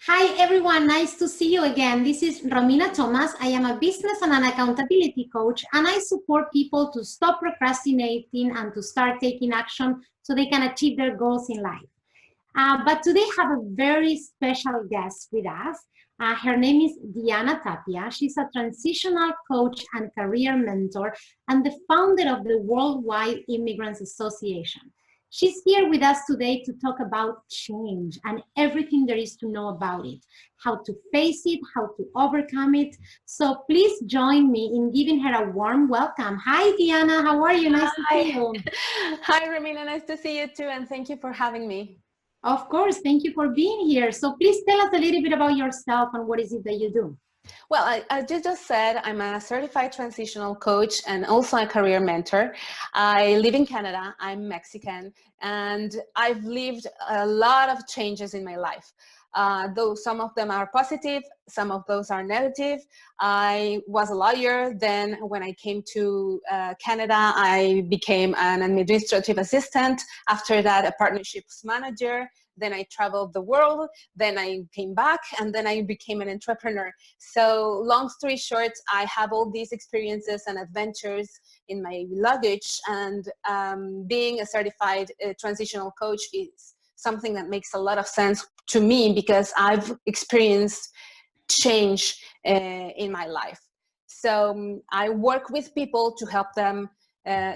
Hi everyone, nice to see you again. This is Romina Tomas. I am a business and an accountability coach, and I support people to stop procrastinating and to start taking action so they can achieve their goals in life. But today I have a very special guest with us. Her name is Tapia. She's a transitional coach and career mentor and the founder of the Worldwide Immigrants Association. She's here with us today to talk about change and everything there is to know about it, how to face it, how to overcome it. So please join me in giving her a warm welcome. Hi, Diana. How are you? Nice to see you. Hi, Romina. Nice to see you too, and thank you for having me. Of course. Thank you for being here. So please tell us a little bit about yourself and what is it that you do? Well, as you just said, I'm a certified transitional coach and also a career mentor. I live in Canada. I'm Mexican, and I've lived a lot of changes in my life. Though some of them are positive, some of those are negative. I was a lawyer. Then when I came to Canada, I became an administrative assistant. After that, a partnerships manager. Then I traveled the world. Then I came back, and then I became an entrepreneur. So long story short, I have all these experiences and adventures in my luggage, and being a certified transitional coach is something that makes a lot of sense to me because I've experienced change in my life. So I work with people to help them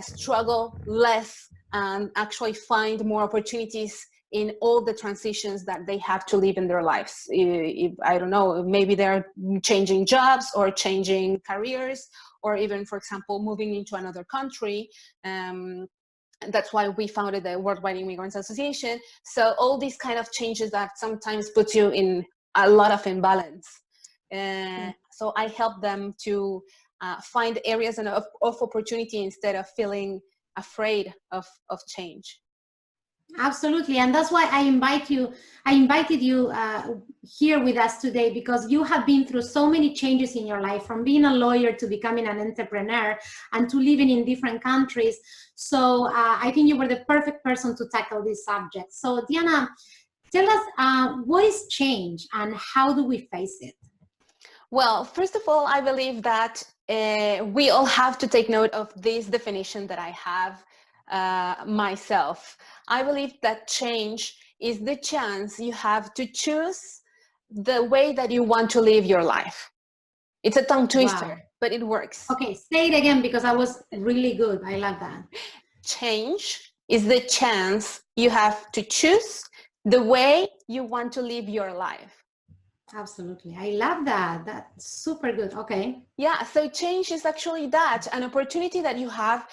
struggle less and actually find more opportunities in all the transitions that they have to live in their lives. If, I don't know, maybe they're changing jobs or changing careers, or even, for example, moving into another country. That's why we founded the Worldwide Immigrants Association. So all these kind of changes that sometimes put you in a lot of imbalance. So I help them to find areas of opportunity instead of feeling afraid of change. Absolutely, and that's why I invited you here with us today, because you have been through so many changes in your life, from being a lawyer to becoming an entrepreneur and to living in different countries. So I think you were the perfect person to tackle this subject. So Diana, tell us, what is change and how do we face it? Well, first of all, I believe that we all have to take note of this definition that I have myself. I believe that change is the chance you have to choose the way that you want to live your life. It's a tongue twister, wow, but it works. Okay, say it again, because I was really good. I love that. Change is the chance you have to choose the way you want to live your life. Absolutely. I love that. That's super good. Okay. Yeah, so change is actually that, an opportunity that you have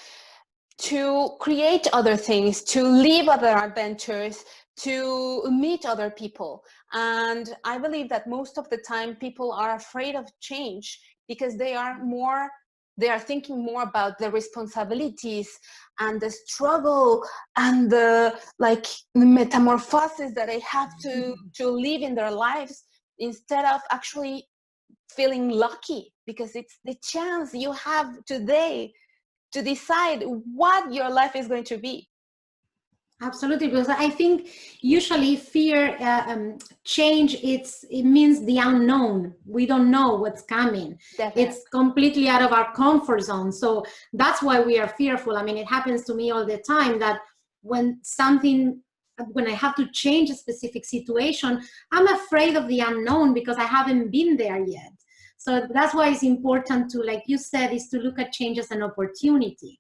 to create other things, to live other adventures, to meet other people. And I believe that most of the time people are afraid of change because they are thinking more about the responsibilities and the struggle and the metamorphosis that they have to live in their lives, instead of actually feeling lucky, because it's the chance you have today to decide what your life is going to be. Absolutely, because I think usually fear, change, it means the unknown. We don't know what's coming. Definitely. It's completely out of our comfort zone. So that's why we are fearful. I mean, it happens to me all the time that when I have to change a specific situation, I'm afraid of the unknown because I haven't been there yet. So that's why it's important to, like you said, is to look at change as an opportunity.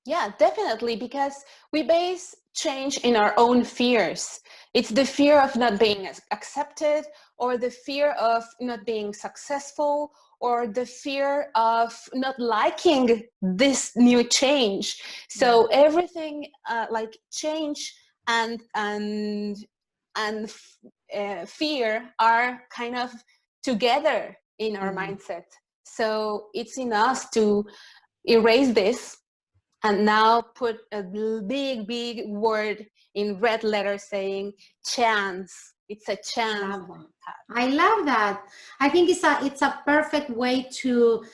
Yeah, definitely, because we base change in our own fears. It's the fear of not being accepted, or the fear of not being successful, or the fear of not liking this new change. So everything like change and fear are kind of together in our mindset. So it's in us to erase this and now put a big word in red letters saying chance. It's a chance. I love that. I think it's a perfect way to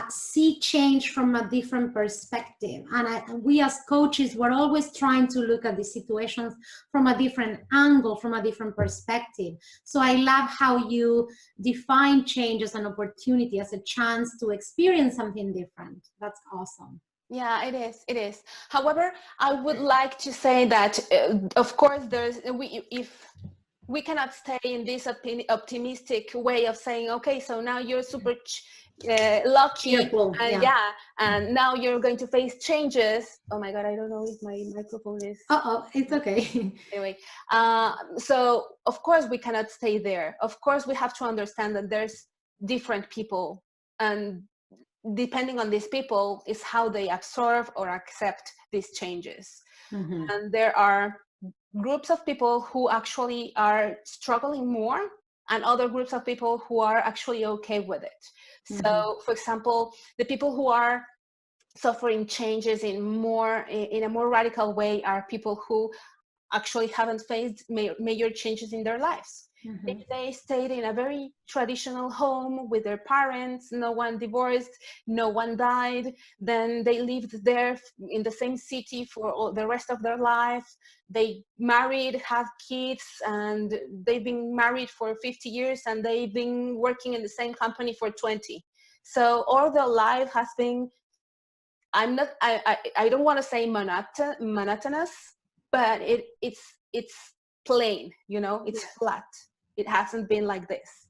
see change from a different perspective. And we as coaches, we're always trying to look at the situations from a different angle, from a different perspective. So I love how you define change as an opportunity, as a chance to experience something different. That's awesome. Yeah, it is. It is. However, I would like to say that, of course, if we cannot stay in this optimistic way of saying, okay, so now you're super lucky, Cheerful, and yeah. and now you're going to face changes. Oh my God, I don't know if my microphone is. It's okay. Anyway, so of course we cannot stay there. Of course, we have to understand that there's different people, and depending on these people is how they absorb or accept these changes. Mm-hmm. And there are groups of people who actually are struggling more, and other groups of people who are actually okay with it. Mm-hmm. So, for example, the people who are suffering changes in a more radical way are people who actually haven't faced major changes in their lives. Mm-hmm. If they stayed in a very traditional home with their parents, no one divorced, no one died, then they lived there in the same city for all the rest of their life. They married, have kids, and they've been married for 50 years, and they've been working in the same company for 20. So all their life has been, I don't want to say monotonous, but it's plain, it's flat. It hasn't been like this.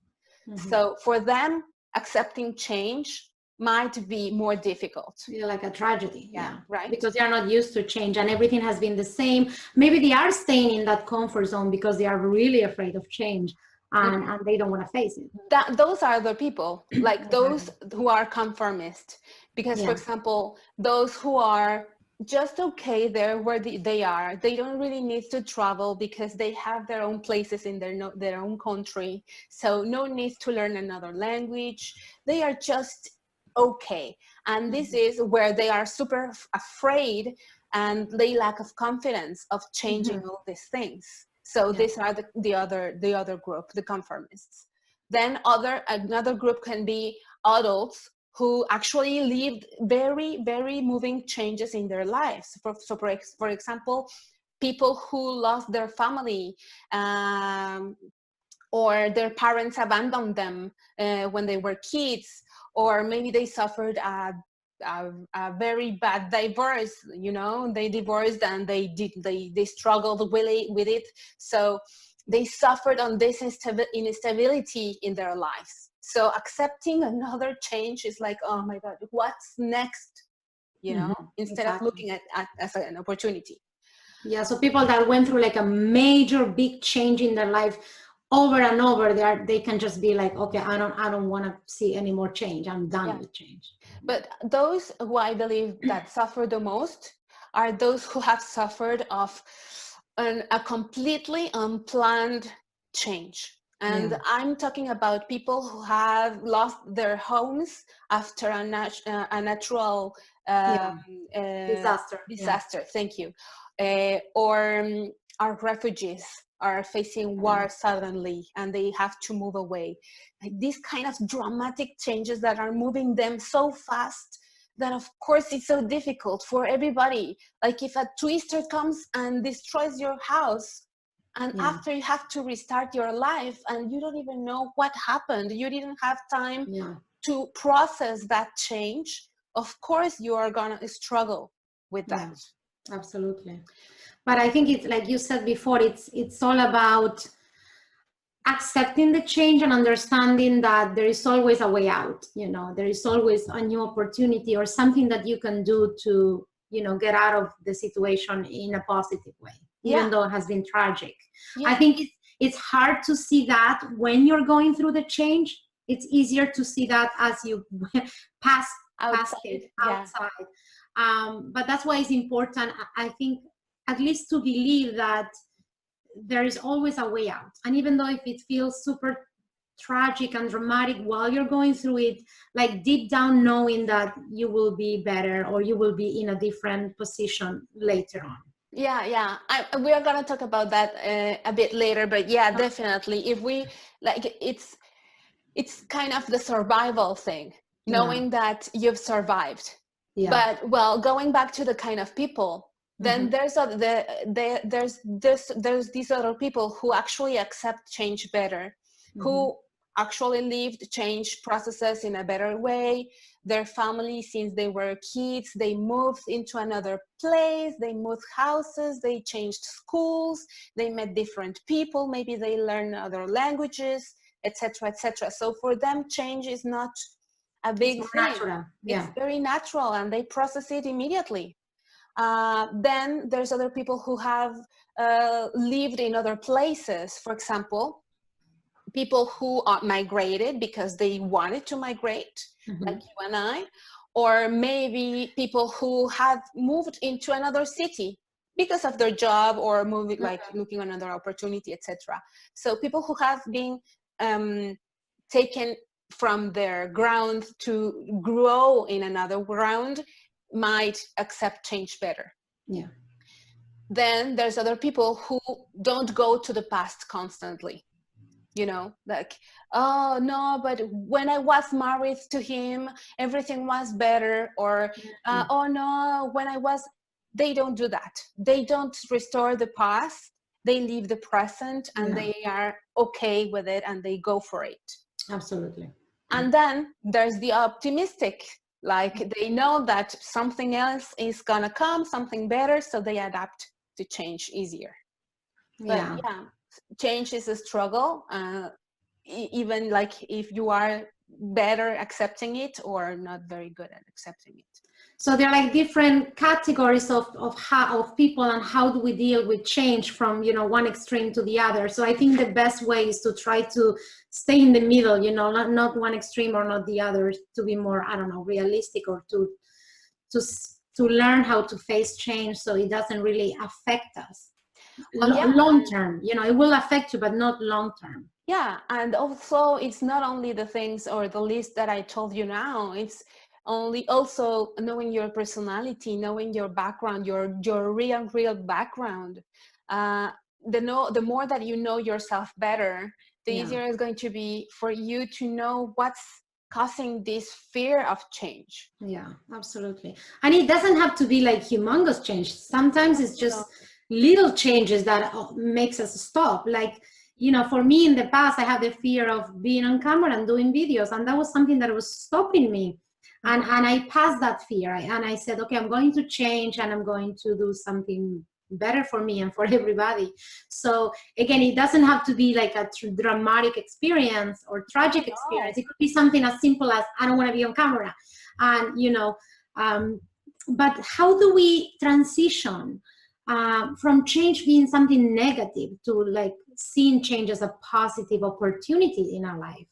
Mm-hmm. So for them, accepting change might be more difficult. Yeah, like a tragedy. Yeah, right. Because they are not used to change and everything has been the same. Maybe they are staying in that comfort zone because they are really afraid of change and they don't want to face it. Those are the people, like those who are conformist. Because, for example, those who are just okay there where they are, they don't really need to travel because they have their own places in their own country. So no need to learn another language. They are just okay. And this is where they are super afraid and they lack of confidence of changing all these things. So these are the other group, the conformists. Then another group can be adults who actually lived very, very moving changes in their lives. For example, people who lost their family or their parents abandoned them when they were kids, or maybe they suffered a very bad divorce. They divorced and they struggled with it. So they suffered on this instability in their lives. So accepting another change is like, oh my God, what's next? Instead of looking at as an opportunity. Yeah, so people that went through like a major big change in their life over and over, they can just be like, okay, I don't want to see any more change. I'm done with change. But those who I believe that suffer the most are those who have suffered of a completely unplanned change. And I'm talking about people who have lost their homes after a natural disaster. Thank you. Or are refugees, are facing war suddenly and they have to move away. Like these kind of dramatic changes that are moving them so fast that of course it's so difficult for everybody. Like if a twister comes and destroys your house, and after you have to restart your life and you don't even know what happened, you didn't have time to process that change, of course you are gonna struggle with that. Absolutely. But I think it's like you said before, it's all about accepting the change and understanding that there is always a way out. There is always a new opportunity or something that you can do to get out of the situation in a positive way, even though it has been tragic. I think it's hard to see that when you're going through the change. It's easier to see that as you pass it outside. But that's why it's important, I think, at least to believe that there is always a way out. And even though if it feels super tragic and dramatic while you're going through it, like deep down knowing that you will be better or you will be in a different position later on. We are going to talk about that a bit later, but definitely if we like, it's kind of the survival thing. knowing that you've survived. Yeah. But well, going back to the kind of people, then there's these other people who actually accept change better, who actually lived change processes in a better way. Their family, since they were kids, they moved into another place, they moved houses, they changed schools, they met different people, maybe they learned other languages, etc., etc. So for them, change is not a big thing. Natural. Yeah. It's very natural, and they process it immediately. Then there's other people who have lived in other places. For example, people who are migrated because they wanted to migrate, like you and I, or maybe people who have moved into another city because of their job or moving, like looking on another opportunity, etc. So people who have been taken from their ground to grow in another ground might accept change better. Yeah. Then there's other people who don't go to the past constantly. You know, like, oh no, but when I was married to him, everything was better. Or, oh no, when I was, they don't do that. They don't restore the past. They leave the present, and they are okay with it, and they go for it. Absolutely. And then there's the optimistic, like they know that something else is gonna come, something better, so they adapt to change easier. But yeah, change is a struggle, even like if you are better accepting it or not very good at accepting it. So there are like different categories of people, and how do we deal with change from, you know, one extreme to the other. So I think the best way is to try to stay in the middle, you know, not one extreme or not the other, to be more, I don't know, realistic, or to learn how to face change so it doesn't really affect us. Long term, you know, it will affect you, but not long term. Yeah, and also it's not only the things or the list that I told you now, it's only also knowing your personality, knowing your background, your real background. The more that you know yourself better, the easier it's going to be for you to know what's causing this fear of change. Yeah, absolutely. And it doesn't have to be like humongous change. Sometimes it's just little changes that makes us stop. Like, you know, for me in the past, I had the fear of being on camera and doing videos, and that was something that was stopping me. And I passed that fear, and I said, okay, I'm going to change, and I'm going to do something better for me and for everybody. So again, it doesn't have to be like a dramatic experience or tragic experience. It could be something as simple as, I don't want to be on camera. And, you know, but how do we transition from change being something negative to like seeing change as a positive opportunity in our life?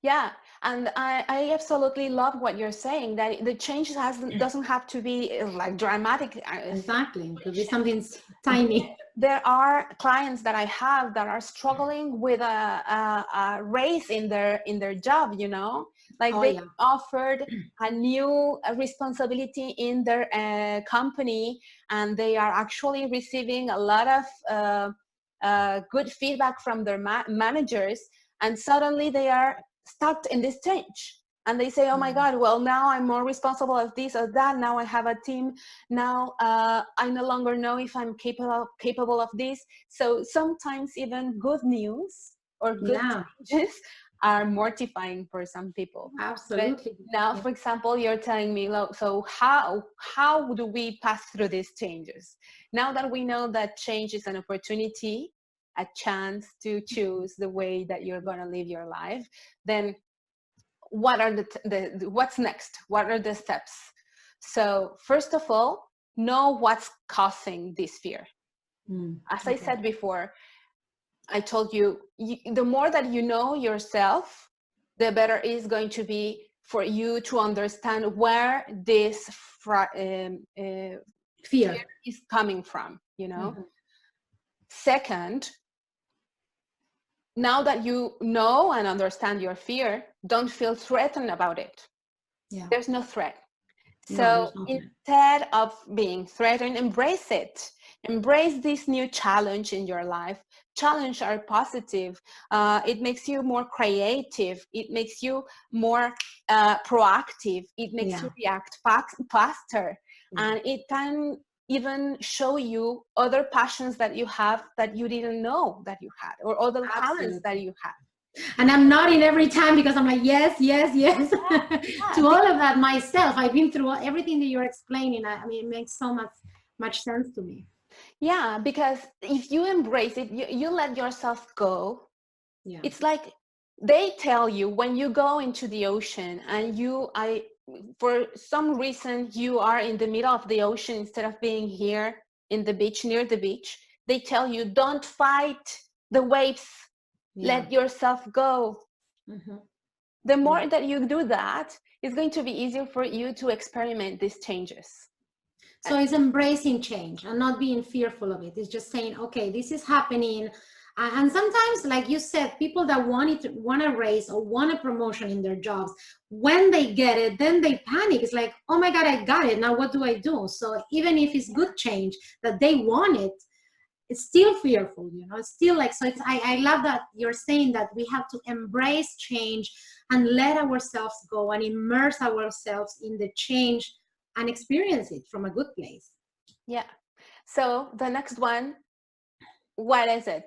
Yeah, and I absolutely love what you're saying, that the change doesn't have to be like dramatic. Exactly, it could be something tiny. There are clients that I have that are struggling with a raise in their job, you know, like they offered a new responsibility in their company, and they are actually receiving a lot of good feedback from their managers, and suddenly they are stuck in this change, and they say, oh my God, well, now I'm more responsible of this or that, now I have a team, now I no longer know if I'm capable of this. So sometimes even good news or good changes are mortifying for some people. Absolutely. But now, for example, you're telling me, so how do we pass through these changes? Now that we know that change is an opportunity, a chance to choose the way that you're going to live your life, then what are what's next? What are the steps? So first of all, know what's causing this fear. As I said before, I told you, the more that you know yourself, the better it is going to be for you to understand where this fear is coming from, you know. Second, now that you know and understand your fear, don't feel threatened about it. There's no threat. So instead of being threatened, embrace it. Embrace this new challenge in your life. challenge are positive. It makes you more creative. It makes you more proactive. It makes you react faster. And it can even show you other passions that you have that you didn't know that you had, or other talents that you have. And I'm nodding every time because I'm like, yes, yes, yes. To all of that myself. I've been through everything that you're explaining. I mean, it makes so much sense to me. Yeah, because if you embrace it, you let yourself go. It's like they tell you when you go into the ocean and for some reason you are in the middle of the ocean instead of being here in the beach, near the beach, they tell you, don't fight the waves. Let yourself go. The more that you do that, it's going to be easier for you to experiment these changes. So it's embracing change and not being fearful of it. It's just saying, okay, this is happening. And sometimes, like you said, people that want a raise or want a promotion in their jobs, when they get it, then they panic. It's like, oh my God, I got it. Now what do I do? So even if it's good change that they want it, it's still fearful, it's still like, so I love that you're saying that we have to embrace change and let ourselves go and immerse ourselves in the change and experience it from a good place. Yeah. So the next one, what is it?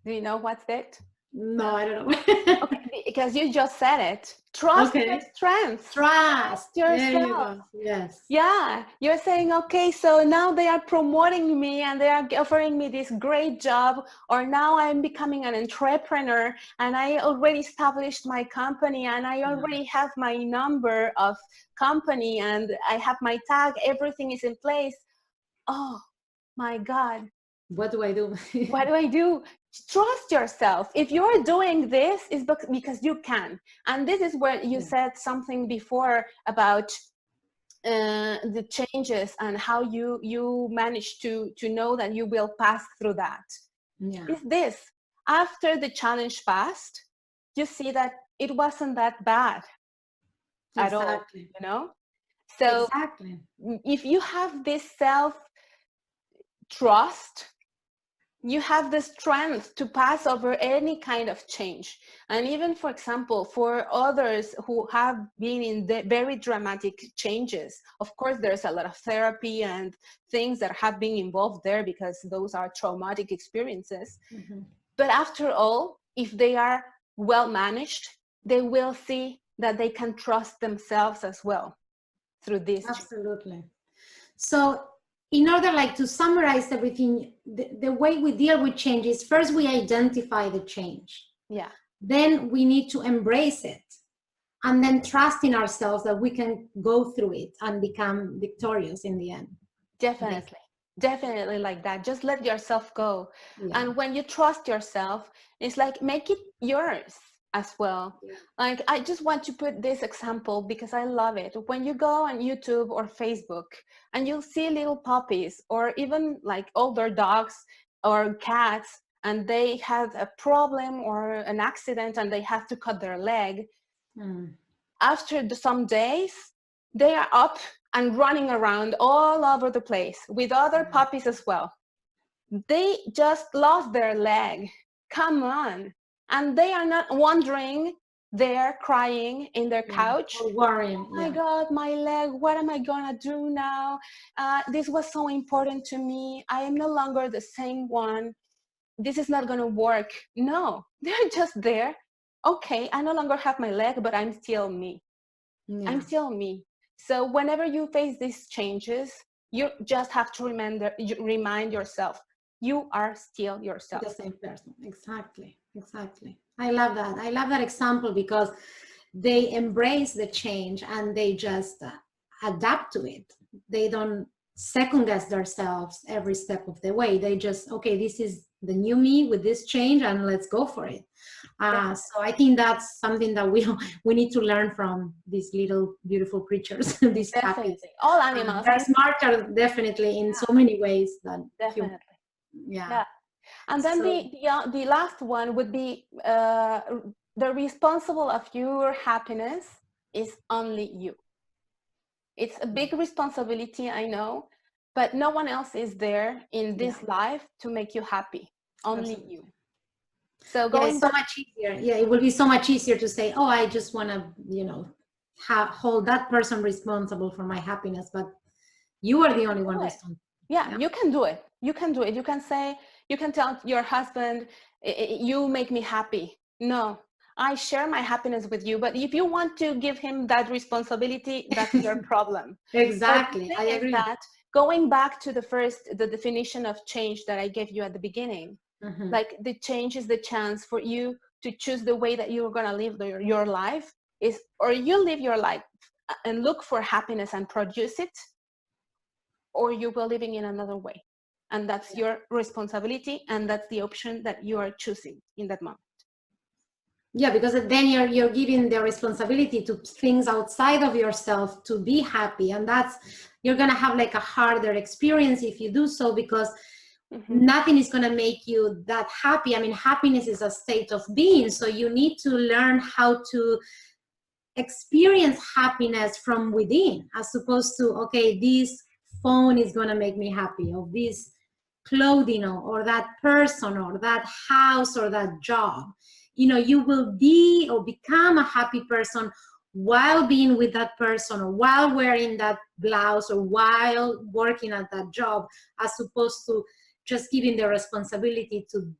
Do you know what's it? No, I don't know. Okay, because you just said it. Trust your strengths. Trust yourself. There you go. Yes. Yeah, you're saying, okay, so now they are promoting me and they are offering me this great job, or now I'm becoming an entrepreneur and I already established my company and I already have my number of company and I have my tag, everything is in place. Oh my God. What do I do? What do I do? Trust yourself. If you're doing this, it's because you can. And this is where you said something before about the changes and how you manage to know that you will pass through that. Is this, after the challenge passed, you see that it wasn't that bad at all, So if you have this self-trust, you have the strength to pass over any kind of change. And even, for example, for others who have been in the very dramatic changes, of course, there's a lot of therapy and things that have been involved there because those are traumatic experiences. But after all, if they are well managed, they will see that they can trust themselves as well through this. Absolutely. So in order to summarize everything, the way we deal with change is first we identify the change. Then we need to embrace it and then trust in ourselves that we can go through it and become victorious in the end. Definitely like that. Just let yourself go. And when you trust yourself, it's like make it yours as well. Like, I just want to put this example because I love it. When you go on YouTube or Facebook and you'll see little puppies or even like older dogs or cats, and they had a problem or an accident and they have to cut their leg. After some days, they are up and running around all over the place with other puppies as well. They just lost their leg. Come on. And they are not wondering, they're crying in their couch. Worrying. Oh my God, my leg, what am I gonna do now? This was so important to me. I am no longer the same one. This is not gonna work. No, they're just there. Okay, I no longer have my leg, but I'm still me. I'm still me. So whenever you face these changes, you just have to remind yourself, you are still yourself. The same person. Exactly. I love that. I love that example because they embrace the change and they just adapt to it. They don't second guess themselves every step of the way. They just, okay, this is the new me with this change and let's go for it. So I think that's something that we need to learn from these little beautiful creatures, these puppies. All animals. They're smarter definitely in so many ways than definitely. Yeah. And then the last one would be the responsible of your happiness is only you. It's a big responsibility, I know, but no one else is there in this life to make you happy. Only you. So Yeah, going it's so back, much easier. Yeah, it will be so much easier to say, oh, I just want to, hold that person responsible for my happiness, but you are the only one responsible. yeah, you can do it. You can do it. You can say, you can tell your husband, you make me happy. No, I share my happiness with you. But if you want to give him that responsibility, that's your problem. Exactly. But I the thing is agree. that going back to the definition of change that I gave you at the beginning, Mm-hmm. like the change is the chance for you to choose the way that you're going to live your life is, or you live your life and look for happiness and produce it, or you will living in another way, and that's your responsibility, and that's the option that you are choosing in that moment. Yeah, because then you're giving the responsibility to things outside of yourself to be happy, and you're gonna have like a harder experience if you do so, because nothing is gonna make you that happy. I mean, happiness is a state of being, so you need to learn how to experience happiness from within, as opposed to, okay, this phone is gonna make me happy, or this clothing, or that person, or that house, or that job. You will be or become a happy person while being with that person, or while wearing that blouse, or while working at that job, as opposed to just giving the responsibility to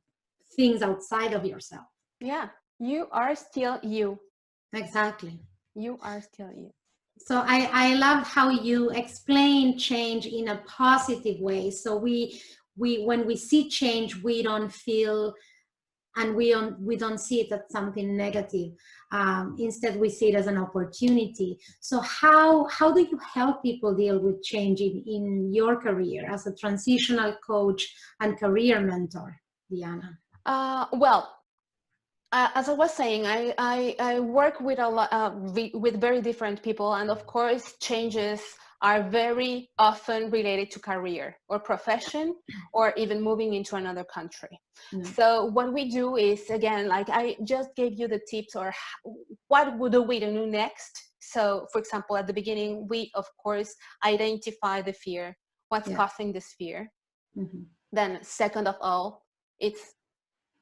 things outside of yourself. Yeah, you are still you. Exactly. You are still you. So I loved how you explain change in a positive way. So we when we see change, we don't feel, and we don't see it as something negative. Instead, we see it as an opportunity. So how do you help people deal with change in your career as a transitional coach and career mentor, Diana? Well, as I was saying, I work with a lot with very different people, and of course, changes are very often related to career or profession, or even moving into another country. So what we do is, again, like I just gave you the tips, or what do we do next. So, for example, at the beginning, we of course identify the fear, what's causing this fear. Then, second of all, it's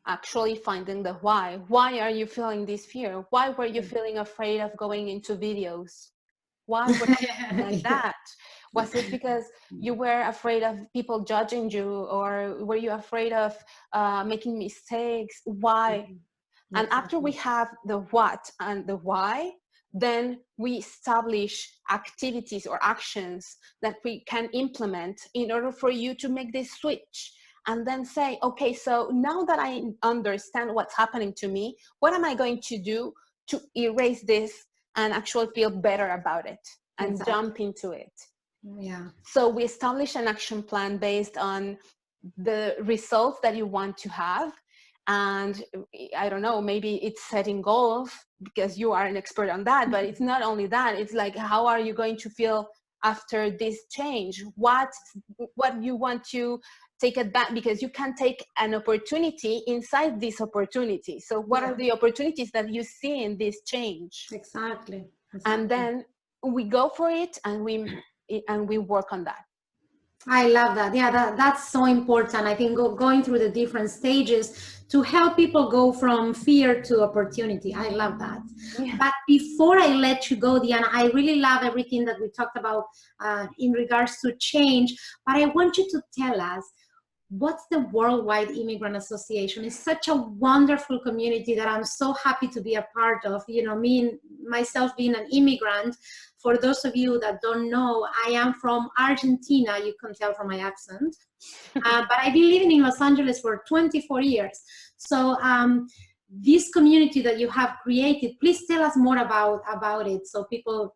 actually finding the why. Why are you feeling this fear? Why were you feeling afraid of going into videos? Why were you feeling like that? Was it because you were afraid of people judging you, or were you afraid of making mistakes? Why? And after we have the what and the why, then we establish activities or actions that we can implement in order for you to make this switch. And then say, okay, so now that I understand what's happening to me, what am I going to do to erase this and actually feel better about it and jump into it? Yeah. So we establish an action plan based on the results that you want to have. And I don't know, maybe it's setting goals, because you are an expert on that, but it's not only that. It's like, how are you going to feel after this change? What you want to take it back, because you can take an opportunity inside this opportunity. So what are the opportunities that you see in this change? Exactly. And then we go for it, and we work on that. I love that. Yeah, that's so important. I think going through the different stages to help people go from fear to opportunity. I love that. Yeah. But before I let you go, Diana, I really love everything that we talked about in regards to change. But I want you to tell us, what's the Worldwide Immigrant Association? It's such a wonderful community that I'm so happy to be a part of. Myself being an immigrant. For those of you that don't know, I am from Argentina. You can tell from my accent. But I've been living in Los Angeles for 24 years. So this community that you have created, please tell us more about it. So people,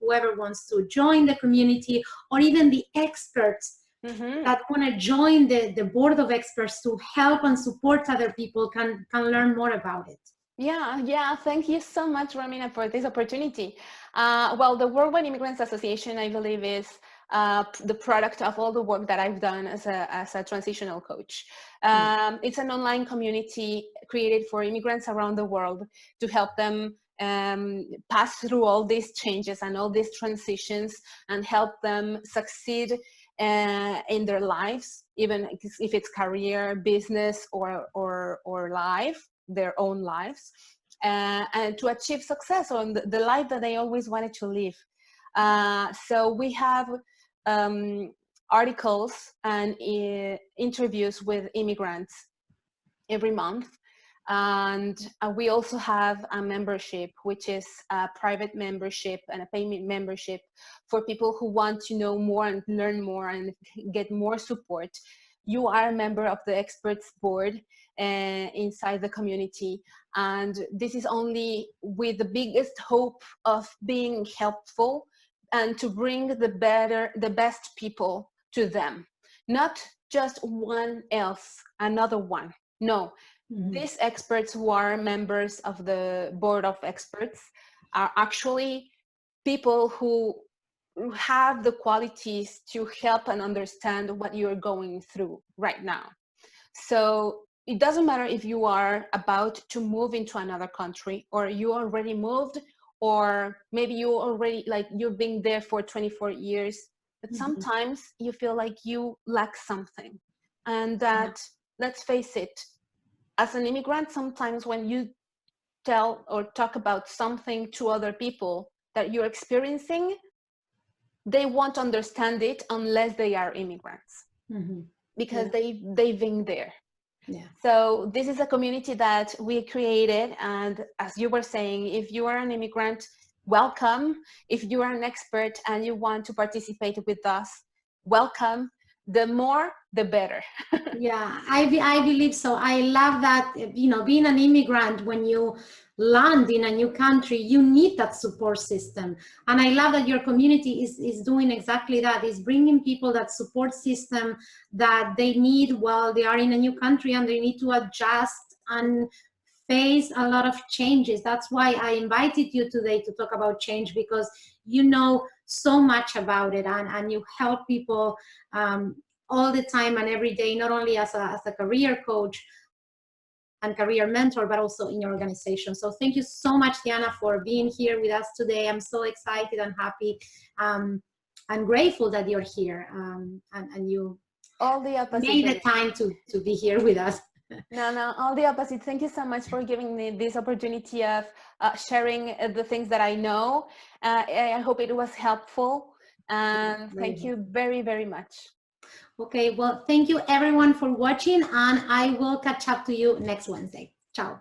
whoever wants to join the community, or even the experts that want to join the board of experts to help and support other people can learn more about it. Yeah. Thank you so much, Romina, for this opportunity. Well, the Worldwide Immigrants Association, I believe, is the product of all the work that I've done as a transitional coach. It's an online community created for immigrants around the world to help them pass through all these changes and all these transitions, and help them succeed in their lives, even if it's career, business, or life, their own lives, and to achieve success on the life that they always wanted to live. So we have articles and interviews with immigrants every month. And we also have a membership, which is a private membership and a payment membership for people who want to know more and learn more and get more support. You are a member of the experts board inside the community. And this is only with the biggest hope of being helpful and to bring the best people to them. Not just one else, another one. No, these experts who are members of the board of experts are actually people who have the qualities to help and understand what you're going through right now. So it doesn't matter if you are about to move into another country, or you already moved, or maybe you already, like, you've been there for 24 years, but sometimes you feel like you lack something. And that, let's face it, as an immigrant, sometimes when you tell or talk about something to other people that you're experiencing, they won't understand it unless they are immigrants, because they've been there. So this is a community that we created, and as you were saying, if you are an immigrant, welcome. If you are an expert and you want to participate with us, welcome. The more, the better. Yeah, I believe so. I love that, being an immigrant, when you land in a new country, you need that support system. And I love that your community is doing exactly that, is bringing people that support system that they need while they are in a new country and they need to adjust and face a lot of changes. That's why I invited you today to talk about change, because you know so much about it, and you help people all the time and every day, not only as a career coach and career mentor, but also in your organization. So thank you so much, Diana, for being here with us today. I'm so excited and happy and grateful that you're here, and you all the opposite made the time to be here with us. No, all the opposite. Thank you so much for giving me this opportunity of sharing the things that I know. I hope it was helpful. And thank you very, very much. Okay, well, thank you everyone for watching, and I will catch up to you next Wednesday. Ciao.